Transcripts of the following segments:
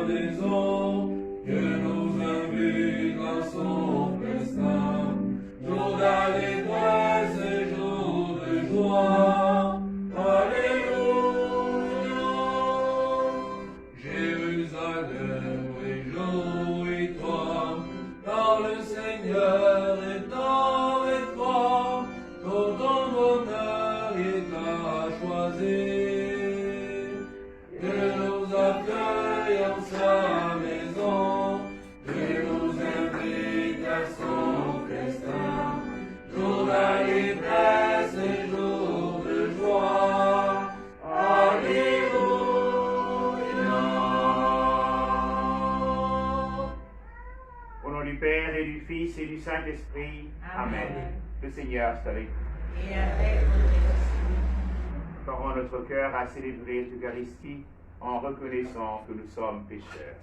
des eaux, que nous invite à son festin, jour d'allégresse et jour de joie. Alléluia. Jérusalem, réjouis-toi, car le Seigneur est avec toi, pour ton bonheur il t'a choisi. Que nous accueille en sa maison, que nous invite à son festin, jour d'allégresse et jour de joie. Alléluia. Au nom du Père et du Fils et du Saint-Esprit. Amen. Le Seigneur soit avec vous. Et avec votre esprit. Parons notre cœur à célébrer l'Eucharistie en reconnaissant que nous sommes pécheurs.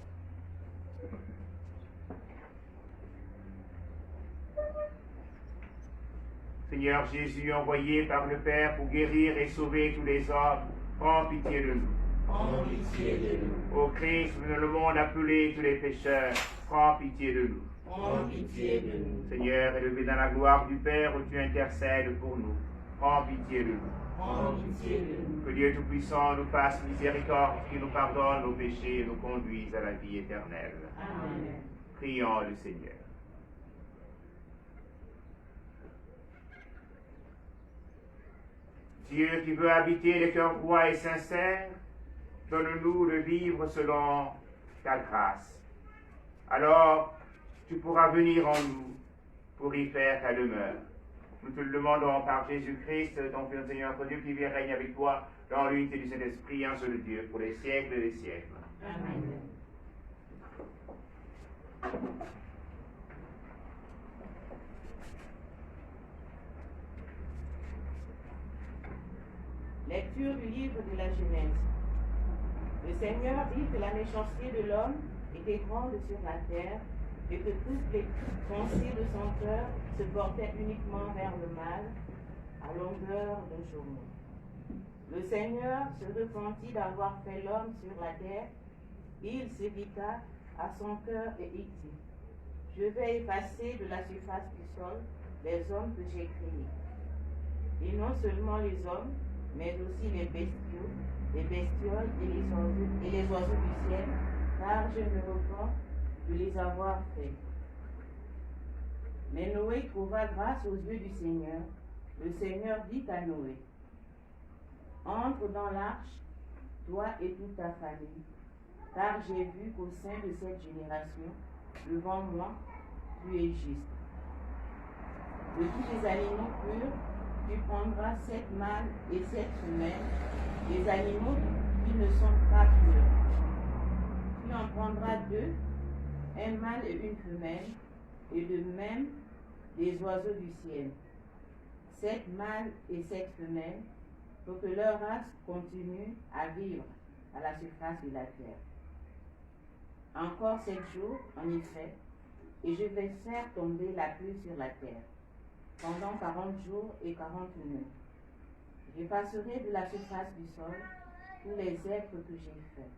Seigneur Jésus, envoyé par le Père pour guérir et sauver tous les hommes, prends pitié de nous. En pitié de nous. Ô Christ, venu dans le monde appelé tous les pécheurs, prends pitié de nous. En pitié de nous. Seigneur, élevé dans la gloire du Père où tu intercèdes pour nous, prends pitié de nous. En pitié de nous. Que Dieu Tout-Puissant nous fasse miséricorde, qu'il nous pardonne nos péchés et nous conduise à la vie éternelle. Amen. Prions le Seigneur. Dieu qui veut habiter les cœurs droits et sincères, donne-nous de vivre selon ta grâce. Alors, tu pourras venir en nous pour y faire ta demeure. Nous te le demandons par Jésus-Christ, ton Fils, Seigneur, notre Dieu, qui vit et règne avec toi dans l'unité du Saint-Esprit, un seul Dieu, pour les siècles des siècles. Amen. Lecture du livre de la Genèse. Le Seigneur dit que la méchanceté de l'homme était grande sur la terre et que toutes les pensées de son cœur se portaient uniquement vers le mal à longueur de journée. Le Seigneur se repentit d'avoir fait l'homme sur la terre. Il s'irrita à son cœur et il dit: je vais effacer de la surface du sol les hommes que j'ai créés. Et non seulement les hommes, mais aussi les bestiaux, les bestioles et les oiseaux du ciel, car je me repens de les avoir faits. Mais Noé trouva grâce aux yeux du Seigneur. Le Seigneur dit à Noé: entre dans l'arche, toi et toute ta famille, car j'ai vu qu'au sein de cette génération, devant moi, tu es juste. De tous les animaux purs, tu prendras 7 mâles et 7 femelles, les animaux qui ne sont pas purs. Tu en prendras 2, un mâle et une femelle, et de même les oiseaux du ciel. 7 mâles et 7 femelles, pour que leur race continue à vivre à la surface de la terre. Encore 7 jours, en effet, et je vais faire tomber la pluie sur la terre, pendant 40 jours et 40 nuits. J'effacerai de la surface du sol tous les êtres que j'ai faits.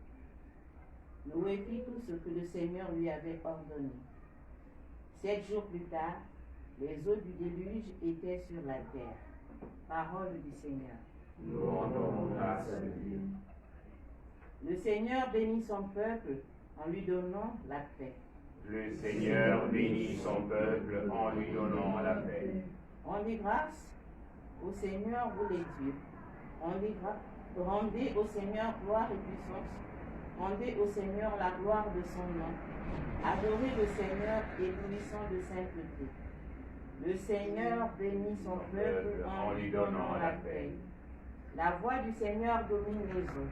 Noé fit tout ce que le Seigneur lui avait ordonné. 7 jours plus tard, les eaux du déluge étaient sur la terre. Parole du Seigneur. Nous rendons grâce à Dieu. Le Seigneur bénit son peuple en lui donnant la paix. Le Seigneur bénit son peuple en lui donnant la paix. Rendez grâce au Seigneur, vous les dieux. Rendez au Seigneur gloire et puissance. Rendez au Seigneur la gloire de son nom. Adorez le Seigneur éblouissant de sainteté. Le Seigneur bénit son peuple en lui donnant la paix. La voix du Seigneur domine les eaux.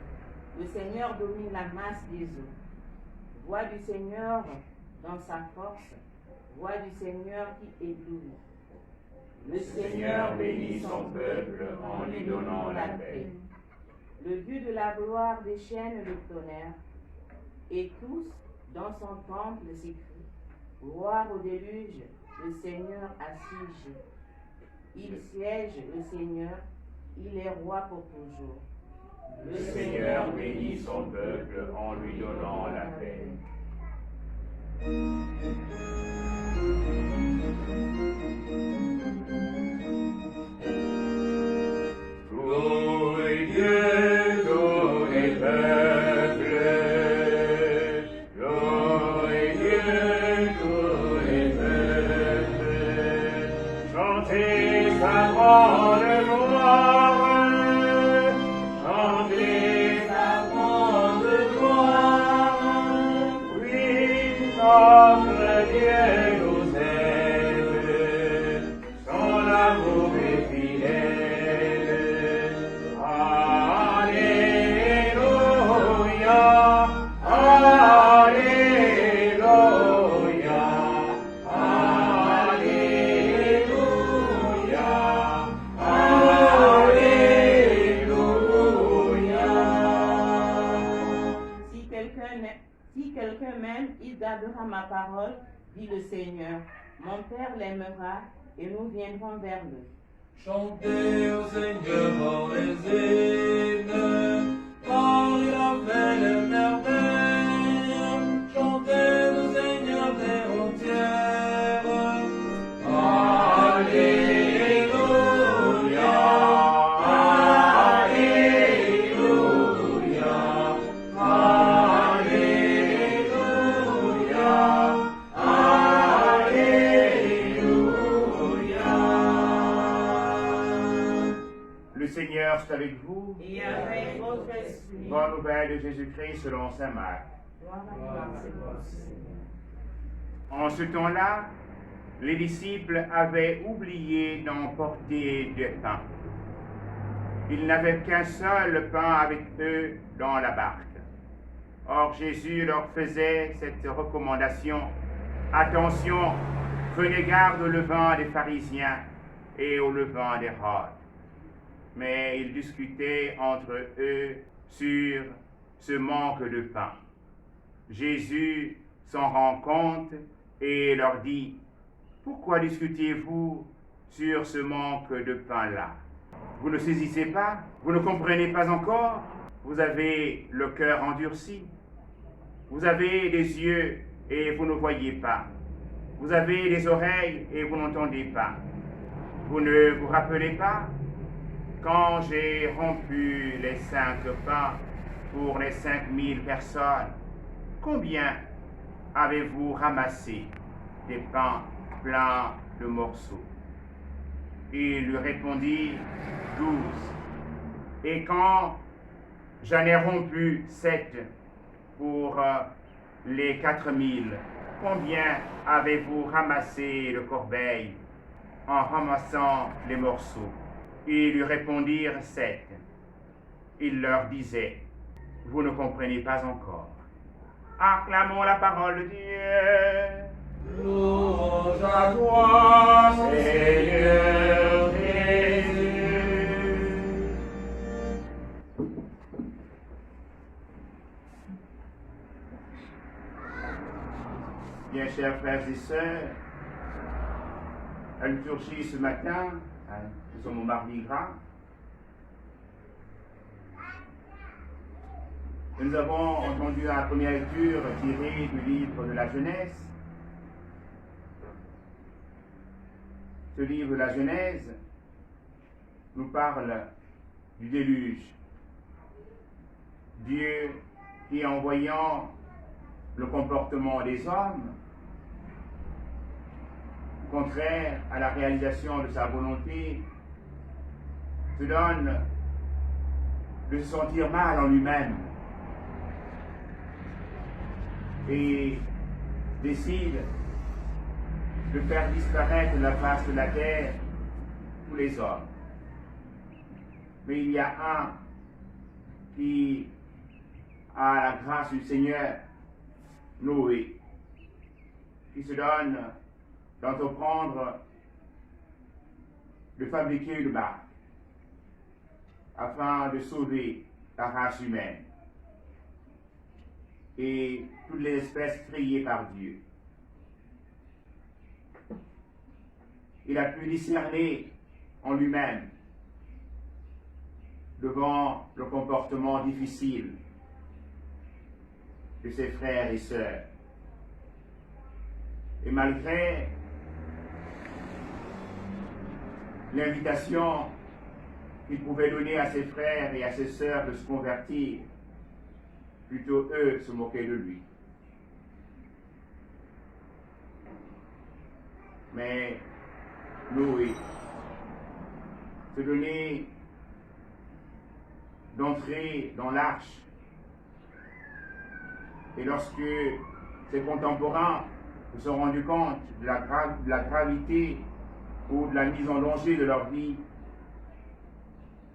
Le Seigneur domine la masse des eaux. Voix du Seigneur dans sa force. Voix du Seigneur qui éblouit. Le Seigneur bénit son peuple en lui donnant la paix. Le Dieu de la gloire déchaîne le tonnerre, et tous, dans son temple, s'écrient: gloire au déluge, le Seigneur assiège. Il siège, le Seigneur, il est roi pour toujours. Le Seigneur bénit son peuple en lui donnant la paix. Louez Dieu, tous les peuples. Louez Dieu, tous les peuples. Chantez sa grande gloire. Chantez sa grande gloire. Oui, notre Dieu nous aime. Son amour est fidèle. Si quelqu'un m'aime, il gardera ma parole, dit le Seigneur. Mon Père l'aimera et nous viendrons vers lui. Chantez au Seigneur les hymnes, car il a fait les merveilles. Chantez au Seigneur des entières. Alléluia, Alléluia, Le Seigneur est avec vous. Et avec votre esprit. Bonne nouvelle de Jésus-Christ selon saint Marc. En ce temps-là, les disciples avaient oublié d'emporter du pain. Ils n'avaient qu'un seul pain avec eux dans la barque. Or Jésus leur faisait cette recommandation. Attention, prenez garde au levain des pharisiens et au levain d'Hérode. Mais ils discutaient entre eux sur ce manque de pain. Jésus s'en rend compte et leur dit: pourquoi discutez-vous sur ce manque de pain-là? Vous ne saisissez pas? Vous ne comprenez pas encore? Vous avez le cœur endurci. Vous avez des yeux et vous ne voyez pas. Vous avez des oreilles et vous n'entendez pas. Vous ne vous rappelez pas quand j'ai rompu les 5 pains pour les 5000 personnes? Combien avez-vous ramassé des pains pleins de morceaux? Il lui répondit: 12. Et quand j'en ai rompu 7 pour les 4000, combien avez-vous ramassé de corbeilles en ramassant les morceaux? Ils lui répondirent: 7. Il leur disait: vous ne comprenez pas encore. Acclamons la parole de Dieu. louange à toi, Seigneur Jésus. Bien, chers frères et sœurs, à liturgie ce matin, nous sommes au Mardi Gras. Nous avons entendu la première lecture tirée du livre de la Genèse. Ce livre de la Genèse nous parle du déluge. Dieu qui, en voyant le comportement des hommes, contraire à la réalisation de sa volonté, se donne de se sentir mal en lui-même et décide de faire disparaître de la face de la terre tous les hommes. Mais il y a un qui a la grâce du Seigneur, Noé, qui se donne d'entreprendre de fabriquer une barque afin de sauver la race humaine et toutes les espèces créées par Dieu. Il a pu discerner en lui-même devant le comportement difficile de ses frères et sœurs. Et malgré l'invitation qu'il pouvait donner à ses frères et à ses sœurs de se convertir, plutôt eux se moquaient de lui. Mais Noé se donnait d'entrer dans l'arche. Et lorsque ses contemporains se sont rendus compte de la gravité ou de la mise en danger de leur vie,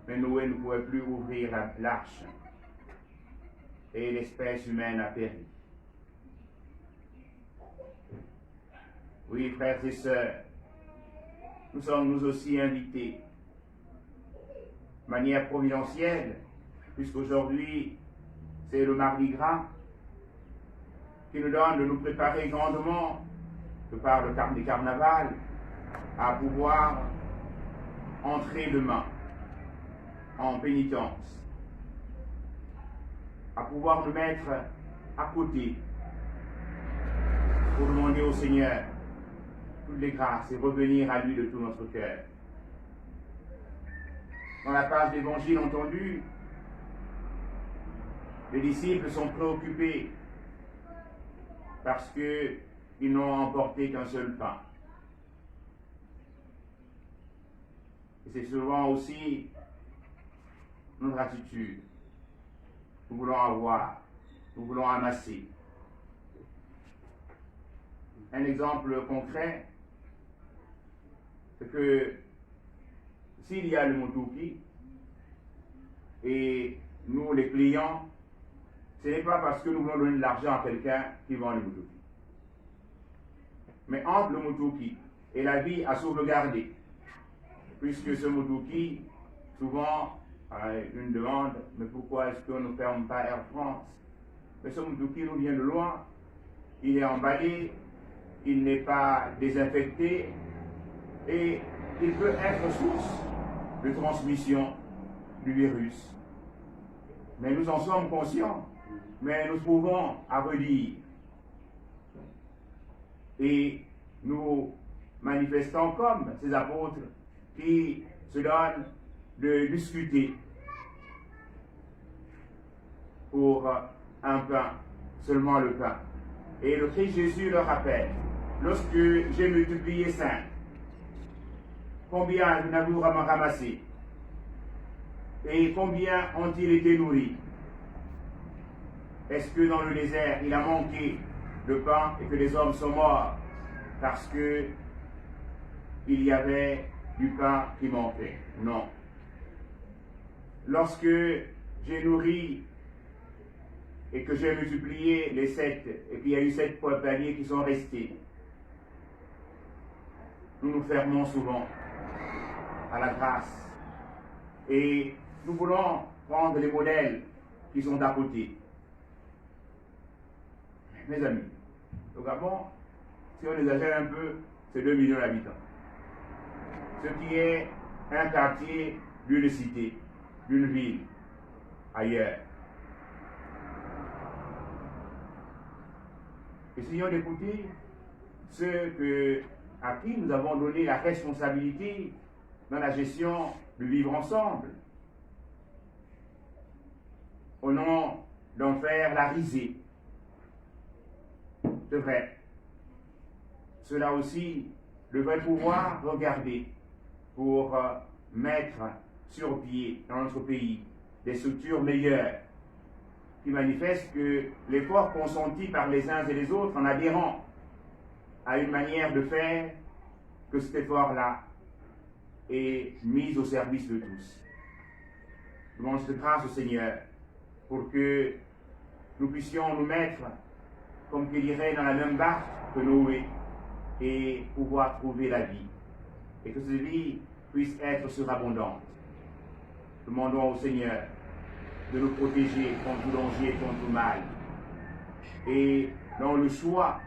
mais Noé ne pouvait plus ouvrir l'arche et l'espèce humaine a péri. Oui, frères et sœurs, nous sommes nous aussi invités, de manière providentielle, puisqu'aujourd'hui c'est le Mardi Gras, qui nous donne de nous préparer grandement, de par le carnaval, à pouvoir entrer demain en pénitence, à pouvoir nous mettre à côté pour demander au Seigneur toutes les grâces et revenir à lui de tout notre cœur. Dans la page d'évangile entendue, les disciples sont préoccupés parce qu'ils n'ont emporté qu'un seul pain. Et c'est souvent aussi notre attitude. Nous voulons avoir, nous voulons amasser. Un exemple concret, c'est que s'il y a le moutouki, et nous les clients, ce n'est pas parce que nous voulons donner de l'argent à quelqu'un qui vend le moutouki. Mais entre le moutouki et la vie à sauvegarder, puisque ce moutouki, souvent, une demande, mais pourquoi est-ce qu'on ne ferme pas Air France? Mais ce moutouki nous vient de loin, il est emballé, il n'est pas désinfecté, et il peut être source de transmission du virus. Mais nous en sommes conscients, mais nous trouvons à redire. Et nous manifestons comme ces apôtres qui se donnent de discuter pour un pain, seulement le pain. Et le Christ Jésus leur rappelle, lorsque j'ai multiplié 5, combien n'avez-vous ramassé? Et combien ont-ils été nourris? Est-ce que dans le désert, il a manqué de pain et que les hommes sont morts parce que il y avait du pain qui manquait? Non. Lorsque j'ai nourri et que j'ai multiplié les 7, et qu'il y a eu 7 paniers qui sont restés, nous nous fermons souvent à la grâce. Et nous voulons prendre les modèles qui sont à côté. Mes amis, au Gabon, si on exagère un peu, c'est 2 millions d'habitants. Ce qui est un quartier d'une cité, d'une ville, ailleurs. Essayons d'écouter ceux à qui nous avons donné la responsabilité dans la gestion du vivre ensemble, au nom d'en faire la risée. C'est vrai. Cela aussi devrait pouvoir regarder pour mettre sur pied dans notre pays des structures meilleures qui manifestent que l'effort consenti par les uns et les autres en adhérant à une manière de faire, que cet effort-là est mis au service de tous. Nous demandons cette grâce au Seigneur pour que nous puissions nous mettre, comme qu'il dirait, dans la même barque que Noé et pouvoir trouver la vie. Et que cette vie puisse être surabondante. Demandons au Seigneur de nous protéger contre tout danger et contre tout mal. Et dans le choix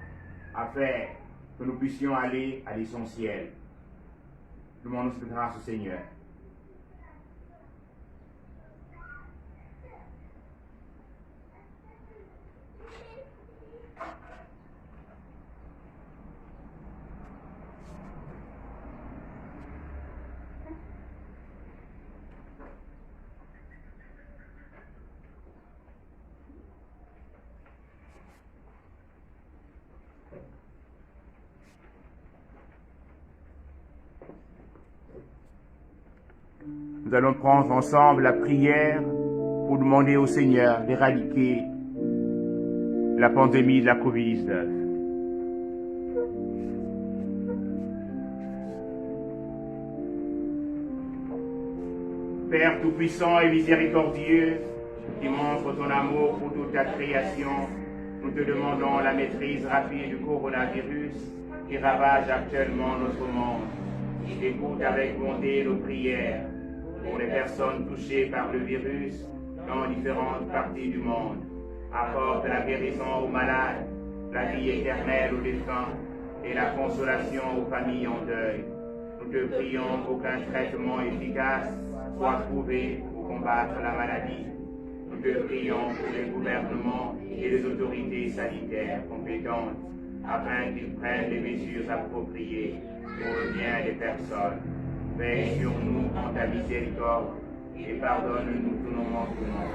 à faire, que nous puissions aller à l'essentiel. Demandons cette grâce au Seigneur. Nous allons prendre ensemble la prière pour demander au Seigneur d'éradiquer la pandémie de la COVID-19. Père tout-puissant et miséricordieux, qui montre ton amour pour toute ta création, nous te demandons la maîtrise rapide du coronavirus qui ravage actuellement notre monde. Écoute avec bonté nos prières pour les personnes touchées par le virus dans différentes parties du monde. Apporte la guérison aux malades, la vie éternelle aux défunts et la consolation aux familles en deuil. Nous te prions qu'aucun traitement efficace soit trouvé pour combattre la maladie. Nous te prions pour les gouvernements et les autorités sanitaires compétentes afin qu'ils prennent les mesures appropriées pour le bien des personnes. Veille sur nous en ta miséricorde et pardonne-nous tous nos manquements.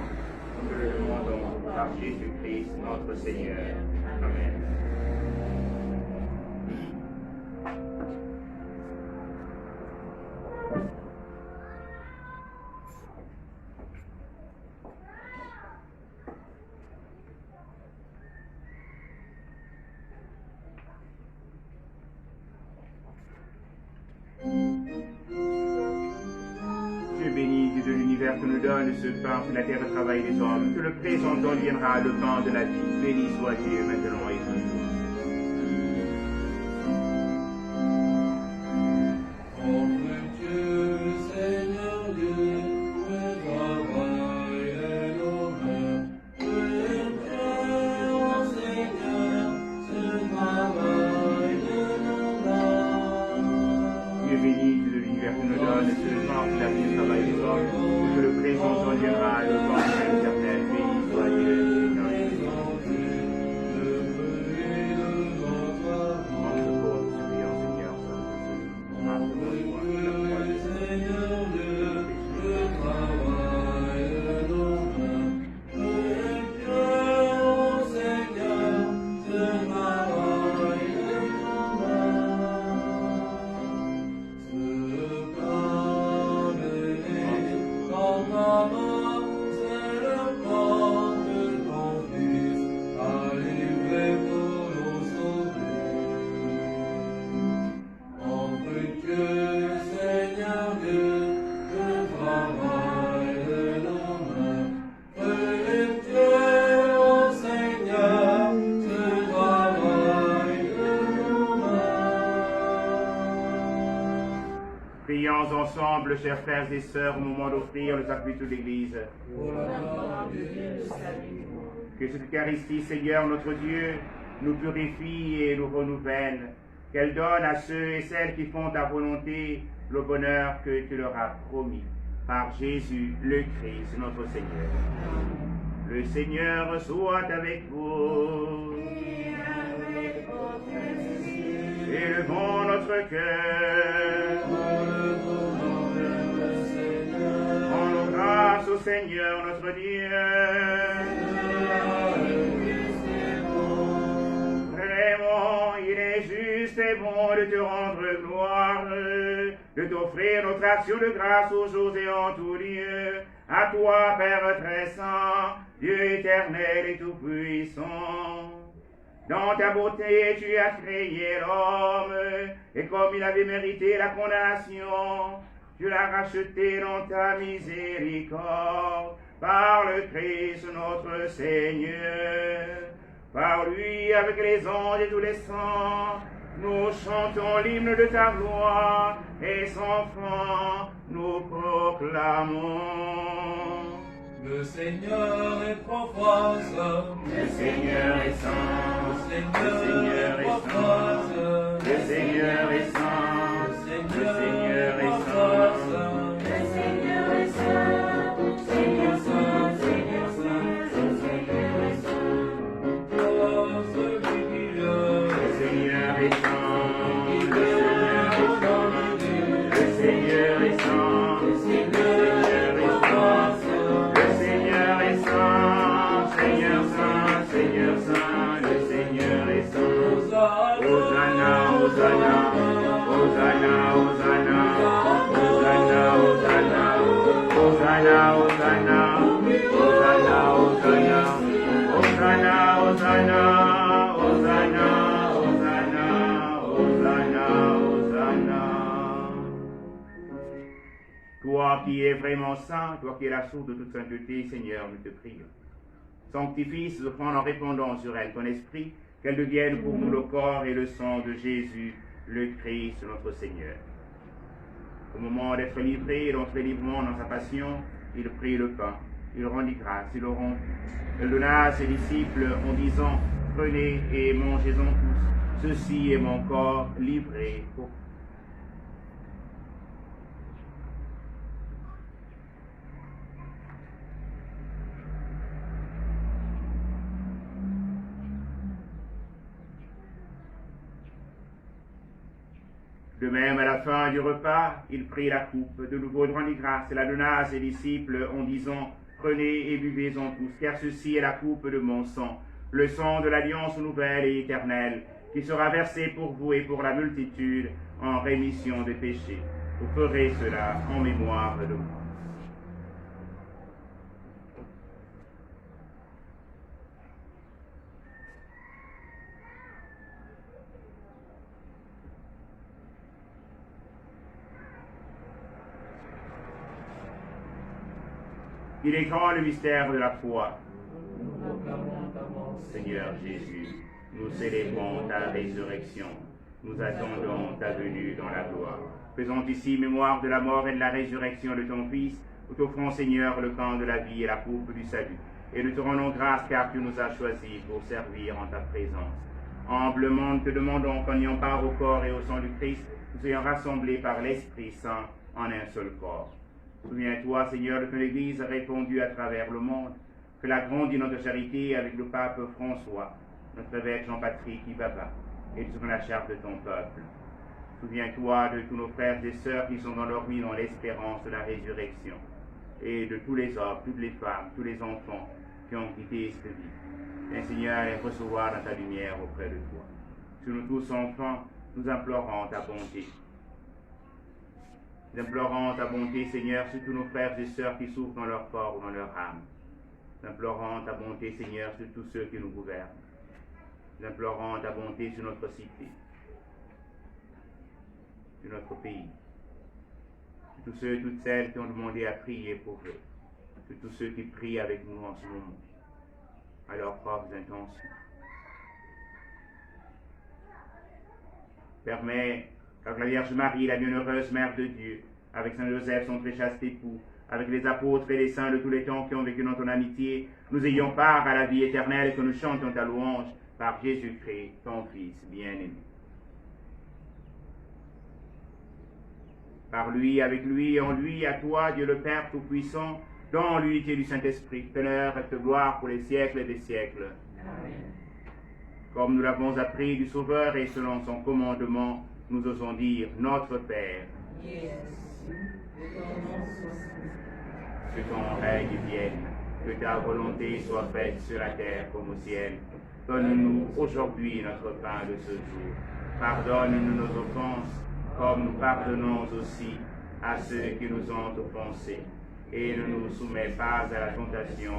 Nous te le demandons par Jésus-Christ notre Seigneur. Amen. Que nous donne ce pain pour la terre de travail des hommes, que le présent viendra le temps de la vie. Béni soit Dieu maintenant et toujours. Ensemble, chers frères et sœurs, au moment d'offrir le sacrement de l'Église. Que cette Eucharistie, Seigneur notre Dieu, nous purifie et nous renouvelle. Qu'elle donne à ceux et celles qui font ta volonté le bonheur que tu leur as promis. Par Jésus, le Christ, notre Seigneur. Le Seigneur soit avec vous. Élevons notre cœur. Rendons grâce au Seigneur notre Dieu. Vraiment, il est juste et bon de te rendre gloire, de t'offrir notre action de grâce aux jours et en tout lieu. À toi, Père très saint, Dieu éternel et tout-puissant. Dans ta beauté, tu as créé l'homme, et comme il avait mérité la condamnation, tu l'as racheté dans ta miséricorde, par le Christ notre Seigneur. Par lui, avec les anges et tous les saints, nous chantons l'hymne de ta gloire, et sans fin, nous proclamons. Le Seigneur est profane, le Seigneur est saint, le Seigneur est profane, le Seigneur est saint, le Seigneur est saint, le Seigneur est saint, Seigneur saint, Seigneur saint, le Seigneur est saint. Oh, celui qui vient, le Seigneur est saint, le Seigneur est saint, le Seigneur est saint, le Seigneur est saint, Seigneur saint, Seigneur saint, le Seigneur est saint. Hosanna, Hosanna, Hosanna, Hosanna, Hosanna, Hosanna, Hosanna, Hosanna, Hosanna, Hosanna, Hosanna. Toi qui es vraiment saint, toi qui es la source de toute sainteté, Seigneur, nous te prions. Sanctifie ces offrandes en répandant sur elles ton esprit, qu'elles deviennent pour nous le corps et le sang de Jésus, le Christ, notre Seigneur. Au moment d'être livré et d'entrer librement dans sa passion, il prit le pain, il rendit grâce, il le rompit. Il donna à ses disciples en disant, prenez et mangez-en tous, ceci est mon corps livré pour vous. De même, à la fin du repas, il prit la coupe, de nouveau il rendit grâce et la donna à ses disciples en disant, prenez et buvez-en tous, car ceci est la coupe de mon sang, le sang de l'alliance nouvelle et éternelle, qui sera versé pour vous et pour la multitude en rémission des péchés. Vous ferez cela en mémoire de moi. Il est grand le mystère de la foi. Seigneur Jésus, nous célébrons ta résurrection. Nous attendons ta venue dans la gloire. Faisons ici mémoire de la mort et de la résurrection de ton Fils. Nous t'offrons, Seigneur, le camp de la vie et la coupe du salut. Et nous te rendons grâce car tu nous as choisis pour servir en ta présence. Humblement, nous te demandons qu'en ayant part au corps et au sang du Christ, nous soyons rassemblés par l'Esprit Saint en un seul corps. Souviens-toi, Seigneur, de ton Église répandue à travers le monde, que la grandit notre charité avec le pape François, notre évêque Jean-Patrick Ibaba, et sur la charte de ton peuple. Souviens-toi de tous nos frères et sœurs qui sont dans leur vie dans l'espérance de la résurrection, et de tous les hommes, toutes les femmes, tous les enfants qui ont quitté cette vie. Et Seigneur, les recevoir dans ta lumière auprès de toi. Sur nous tous enfants, nous implorons ta bonté. Nous implorons ta bonté, Seigneur, sur tous nos frères et sœurs qui souffrent dans leur corps ou dans leur âme. Nous implorons ta bonté, Seigneur, sur tous ceux qui nous gouvernent. Nous implorons ta bonté sur notre cité, sur notre pays, sur tous ceux et toutes celles qui ont demandé à prier pour eux, sur tous ceux qui prient avec nous en ce moment, à leurs propres intentions. Permets qu'avec la Vierge Marie, la bienheureuse Mère de Dieu, avec Saint Joseph, son très chaste époux, avec les apôtres et les saints de tous les temps qui ont vécu dans ton amitié, nous ayons part à la vie éternelle et que nous chantions ta louange par Jésus-Christ, ton Fils bien-aimé. Par lui, avec lui et en lui, à toi, Dieu le Père Tout-Puissant, dans l'unité du Saint-Esprit, honneur et gloire pour les siècles des siècles. Amen. Comme nous l'avons appris du Sauveur et selon son commandement, nous osons dire Notre Père. Que ton règne vienne, que ta volonté soit faite sur la terre comme au ciel. Donne-nous aujourd'hui notre pain de ce jour. Pardonne-nous nos offenses, comme nous pardonnons aussi à ceux qui nous ont offensés. Et ne nous soumets pas à la tentation,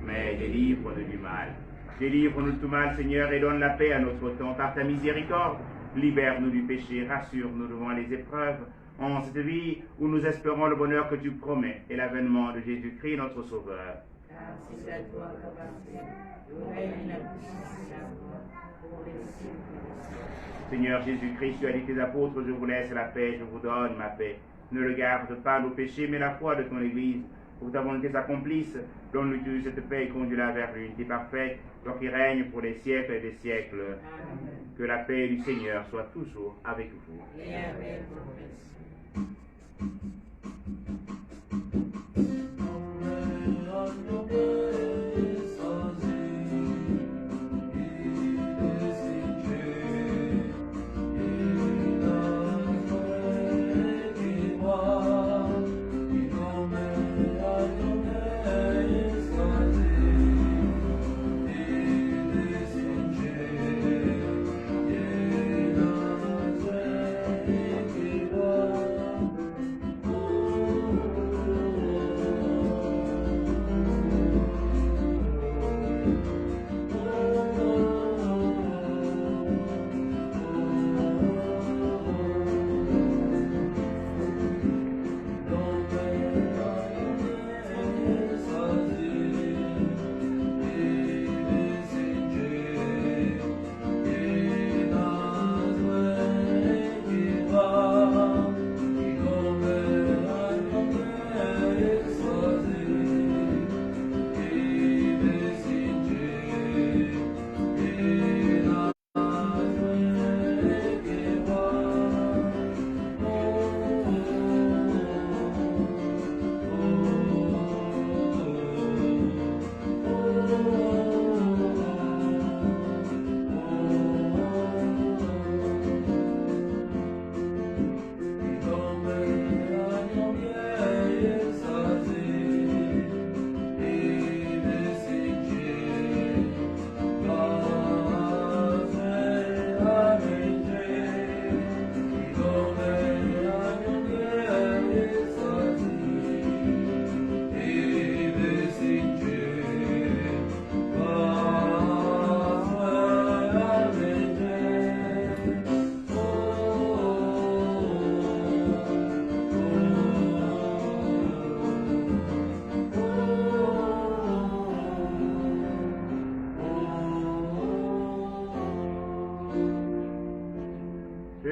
mais délivre-nous du mal. Délivre-nous de tout mal, Seigneur, et donne la paix à notre temps par ta miséricorde. Libère-nous du péché, rassure-nous devant les épreuves, en cette vie où nous espérons le bonheur que tu promets et l'avènement de Jésus-Christ, notre Sauveur. Car c'est à toi qu'appartient le règne et la puissance et la gloire pour les siècles des siècles. Seigneur Jésus-Christ, tu as dit tes apôtres, je vous laisse la paix, je vous donne ma paix. Ne regarde pas nos péchés, mais la foi de ton Église. Pour que ta volonté s'accomplisse, donne-nous cette paix et conduis-la vers l'unité parfaite, toi qui règnes pour les siècles et des siècles. Amen. Que la paix du Seigneur soit toujours avec vous. Et avec vos esprits. Oh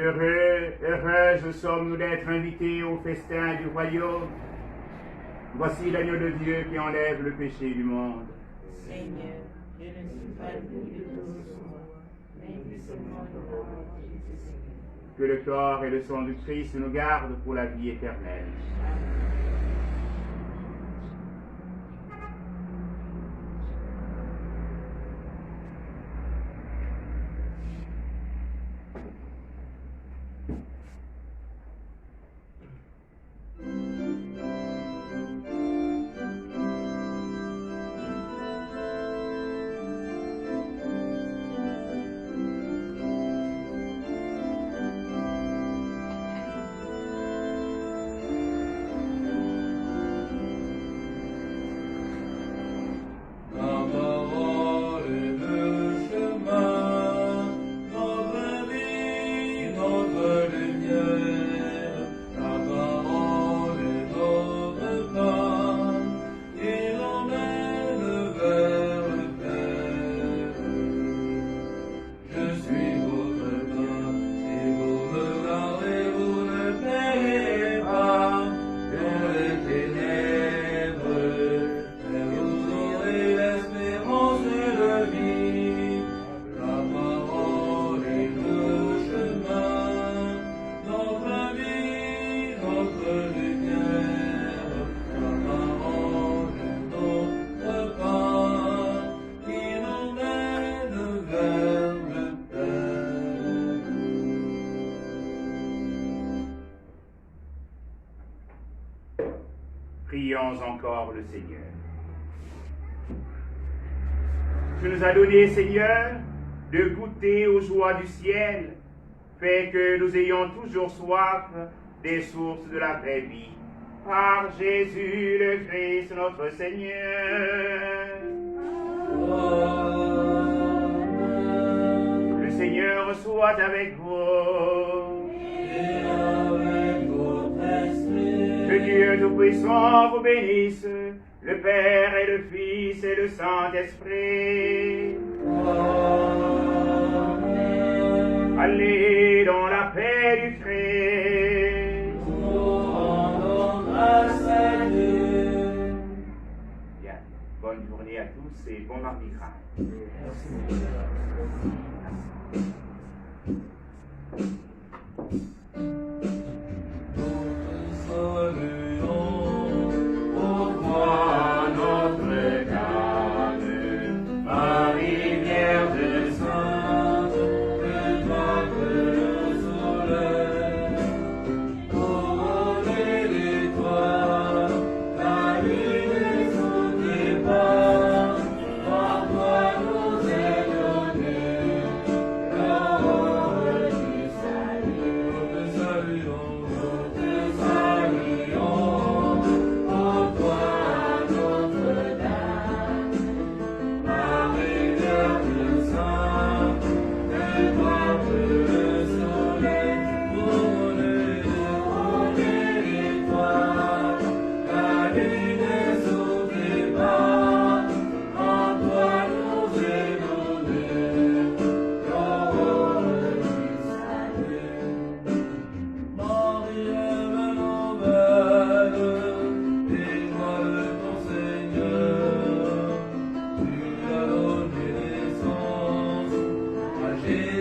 Heureux, heureuses sommes-nous d'être invités au festin du royaume. Voici l'agneau de Dieu qui enlève le péché du monde. Seigneur, je ne suis pas digne de te recevoir, mais dis seulement une parole et je serai. Que le corps et le sang du Christ nous gardent pour la vie éternelle. Prions encore le Seigneur. Tu nous as donné, Seigneur, de goûter aux joies du ciel. Fais que nous ayons toujours soif des sources de la vraie vie. Par Jésus le Christ, notre Seigneur. Amen. Le Seigneur soit avec vous. Et avec votre esprit. Que Dieu Tout-Puissant vous bénisse, le Père et le Fils et le Saint-Esprit. Amen. Allez dans la paix du Christ. Nous rendons grâce à Dieu. Bien. Bonne journée à tous et bon Mardi Gras. Merci. Notre-Dame, Marie Vierge Sainte, Que toi que le soleil, couronné d'étoiles, ta lune sous tes pas, par toi nous est donné l'aurore du salut. Nous te saluons, ô toi Notre-Dame, Marie Vierge Sainte, que toi que le soleil couronné d'étoiles, la lune sous tes pas, en toi nous est donné l'aurore du salut. Marie est nouvelle, étoile de ton Seigneur, tu as donné naissance à Jésus.